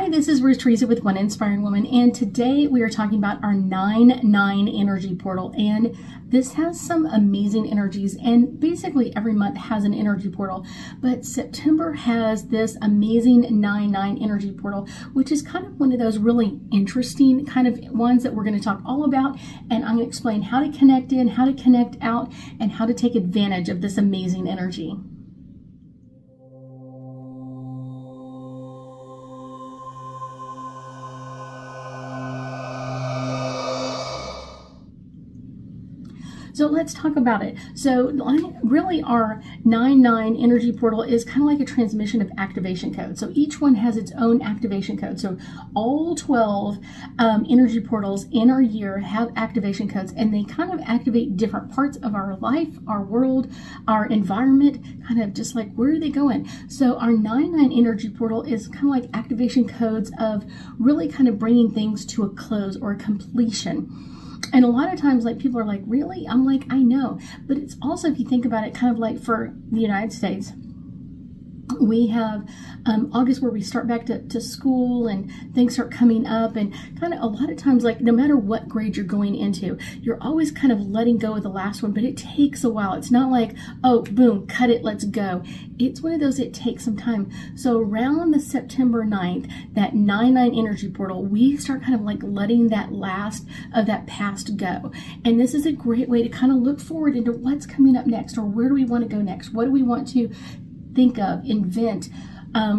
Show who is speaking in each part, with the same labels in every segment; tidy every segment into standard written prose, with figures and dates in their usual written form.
Speaker 1: Hi, this is Ruth Theresa with One Inspiring Woman, and today we are talking about our 9/9 energy portal. And this has some amazing energies, and basically every month has an energy portal, but September has this amazing 9/9 energy portal, which is kind of one of those really interesting kind of ones that we're going to talk all about. And I'm going to explain how to connect in, how to connect out, and how to take advantage of this amazing energy. So let's talk about it. So really our 9/9 energy portal is kind of like a transmission of activation code. So each one has its own activation code. So all 12 energy portals in our year have activation codes, and they kind of activate different parts of our life, our world, our environment, kind of just like where are they going? So our 9/9 energy portal is kind of like activation codes of really kind of bringing things to a close or a completion. And a lot of times, like, people are like, really? I'm like, I know. But it's also, if you think about it, kind of like for the United States, we have August where we start back to school and things start coming up, and kind of a lot of times, like, no matter what grade you're going into, you're always kind of letting go of the last one, but it takes a while. It's not like, oh, boom, cut it, let's go. It's one of those, it takes some time. So around the September 9th, that 9/9 energy portal, we start kind of like letting that last of that past go. And this is a great way to kind of look forward into what's coming up next, or where do we want to go next? What do we want to think of, invent,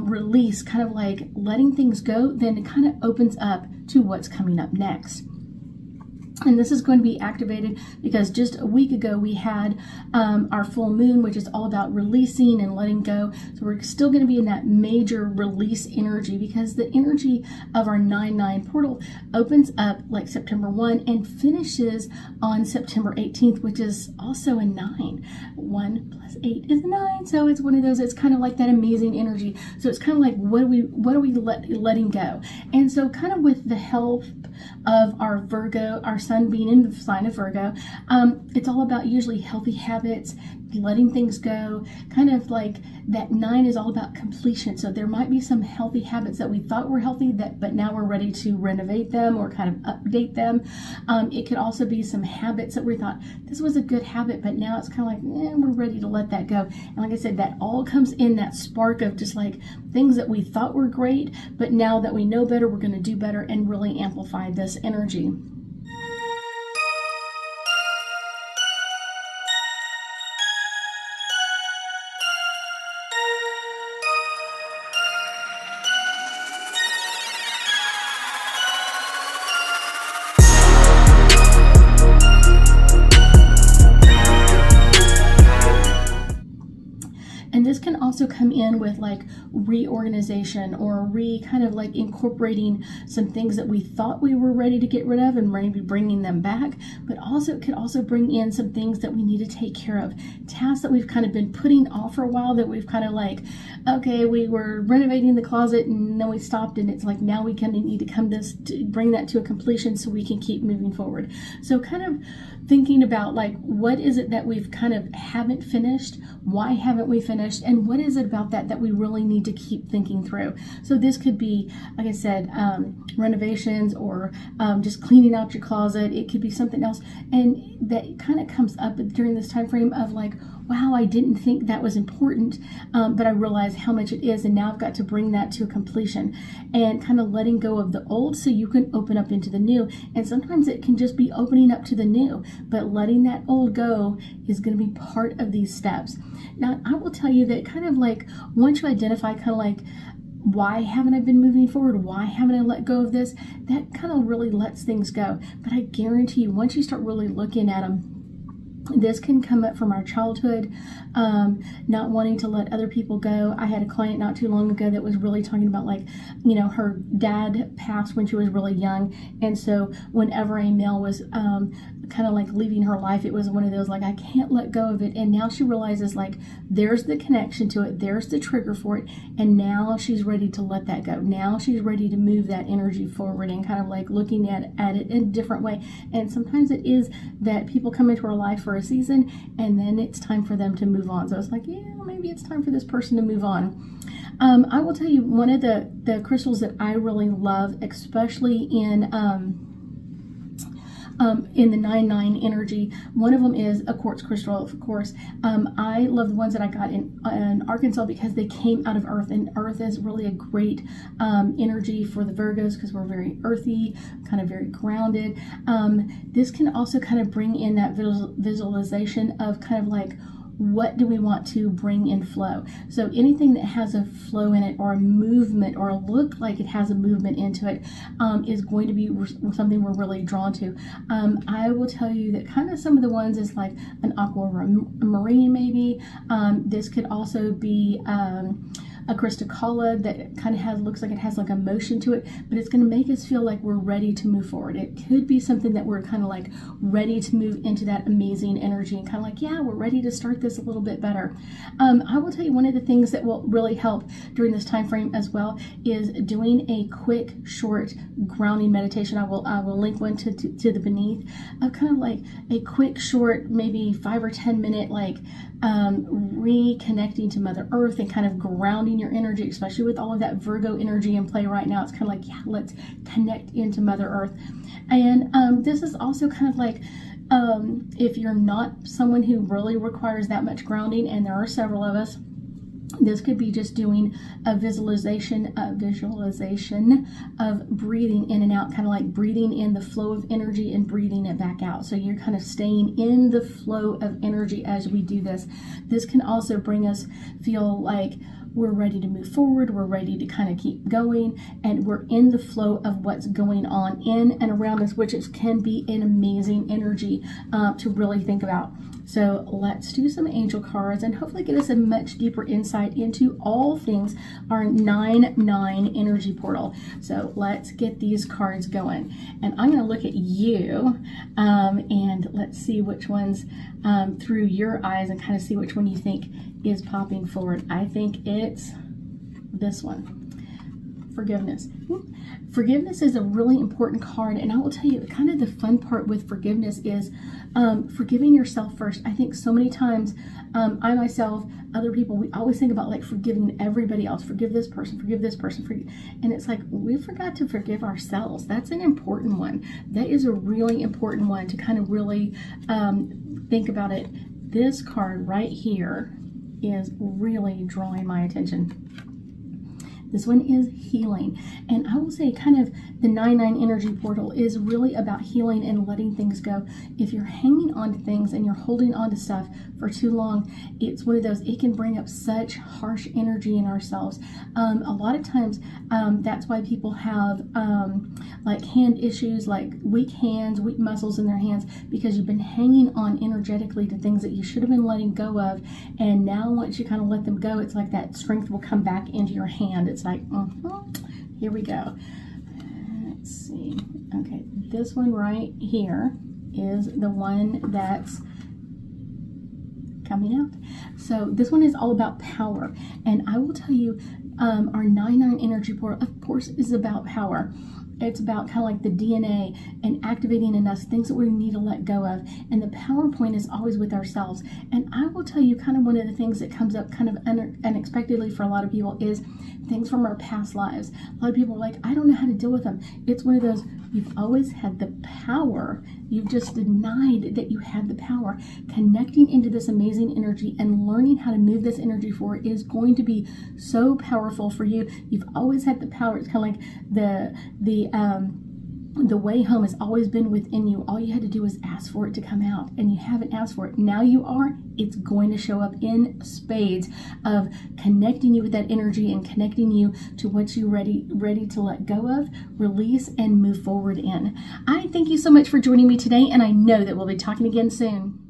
Speaker 1: release, kind of like letting things go, then it kind of opens up to what's coming up next. And this is going to be activated because just a week ago we had our full moon, which is all about releasing and letting go. So we're still going to be in that major release energy, because the energy of our 9/9 portal opens up like September 1 and finishes on September 18th, which is also a 9. 1 plus 8 is 9. So it's one of those, it's kind of like that amazing energy. So it's kind of like, what are we letting go? And so kind of with the help of our Virgo, our sun being in the sign of Virgo, it's all about usually healthy habits, letting things go. Kind of like that 9 is all about completion. So there might be some healthy habits that we thought were healthy, but now we're ready to renovate them or kind of update them. It could also be some habits that we thought this was a good habit, but now it's kind of like, we're ready to let that go. And like I said, that all comes in that spark of just like things that we thought were great, but now that we know better, we're going to do better and really amplify this energy. And this can also come in with like reorganization or kind of like incorporating some things that we thought we were ready to get rid of and maybe bringing them back. But also it could also bring in some things that we need to take care of, tasks that we've kind of been putting off for a while, that we've kind of like, okay, we were renovating the closet and then we stopped, and it's like now we kind of need to bring that to a completion so we can keep moving forward. So kind of thinking about like, what is it that we've kind of haven't finished? Why haven't we finished? And what is it about that we really need to keep thinking through? So this could be, like I said, renovations, or just cleaning out your closet. It could be something else. And that kind of comes up during this time frame of like, wow, I didn't think that was important, but I realized how much it is, and now I've got to bring that to a completion, and kind of letting go of the old so you can open up into the new. And sometimes it can just be opening up to the new, but letting that old go is going to be part of these steps. Now, I will tell you that kind of like once you identify kind of like, why haven't I been moving forward? Why haven't I let go of this? That kind of really lets things go. But I guarantee you, once you start really looking at them, this can come up from our childhood, not wanting to let other people go. I had a client not too long ago that was really talking about like, her dad passed when she was really young. And so whenever a male was kind of like leaving her life, it was one of those like, I can't let go of it. And now she realizes like there's the connection to it, there's the trigger for it, and now she's ready to let that go. Now she's ready to move that energy forward and kind of like looking at it in a different way. And sometimes it is that people come into our life for a season and then it's time for them to move on. So it's like, yeah, maybe it's time for this person to move on. I will tell you, one of the crystals that I really love, especially in the 9-9 energy, one of them is a quartz crystal, of course. I love the ones that I got in Arkansas because they came out of earth, and earth is really a great energy for the Virgos because we're very earthy, kind of very grounded. This can also kind of bring in that visualization of kind of like, what do we want to bring in flow? So anything that has a flow in it or a movement or a look like it has a movement into it is going to be something we're really drawn to. I will tell you that kind of some of the ones is like an aquamarine maybe. This could also be a Christocala that kind of looks like it has like a motion to it, but it's going to make us feel like we're ready to move forward. It could be something that we're kind of like ready to move into that amazing energy and kind of like, yeah, we're ready to start this a little bit better. I will tell you one of the things that will really help during this time frame as well is doing a quick, short grounding meditation. I will link one to the beneath of kind of like a quick, short, maybe 5 or 10 minute like reconnecting to Mother Earth and kind of grounding your energy, especially with all of that Virgo energy in play right now. It's kind of like, yeah, let's connect into Mother Earth. And this is also kind of like, if you're not someone who really requires that much grounding, and there are several of us, this could be just doing a visualization of breathing in and out, kind of like breathing in the flow of energy and breathing it back out. So you're kind of staying in the flow of energy as we do this. This can also bring us feel like we're ready to move forward, we're ready to kind of keep going, and we're in the flow of what's going on in and around us, which can be an amazing energy to really think about. So let's do some angel cards and hopefully get us a much deeper insight into all things our 9-9 energy portal. So let's get these cards going. And I'm going to look at you and let's see which ones through your eyes and kind of see which one you think is popping forward. I think it's this one. Forgiveness. Forgiveness is a really important card, and I will tell you kind of the fun part with forgiveness is forgiving yourself first. I think so many times I myself, other people, we always think about like forgiving everybody else. Forgive this person, and it's like we forgot to forgive ourselves. That's an important one. That is a really important one to kind of really think about it. This card right here is really drawing my attention. This one is healing. And I will say kind of the 9-9 energy portal is really about healing and letting things go. If you're hanging on to things and you're holding on to stuff for too long, it's one of those, it can bring up such harsh energy in ourselves. A lot of times that's why people have like hand issues, like weak hands, weak muscles in their hands, because you've been hanging on energetically to things that you should have been letting go of. And now once you kind of let them go, it's like that strength will come back into your hand. It's like, here we go. Let's see. Okay, this one right here is the one that's coming out. So this one is all about power. And I will tell you, our 9-9 energy portal, of course, is about power. It's about kind of like the DNA and activating in us things that we need to let go of. And the power point is always with ourselves. And I will tell you kind of one of the things that comes up kind of unexpectedly for a lot of people is things from our past lives. A lot of people are like, I don't know how to deal with them. It's one of those, you've always had the power. You've just denied that you had the power. Connecting into this amazing energy and learning how to move this energy forward is going to be so powerful for you. You've always had the power. It's kind of like the way home has always been within you. All you had to do was ask for it to come out, and you haven't asked for it. Now you are. It's going to show up in spades of connecting you with that energy and connecting you to what you're ready to let go of, release, and move forward in. I thank you so much for joining me today, and I know that we'll be talking again soon.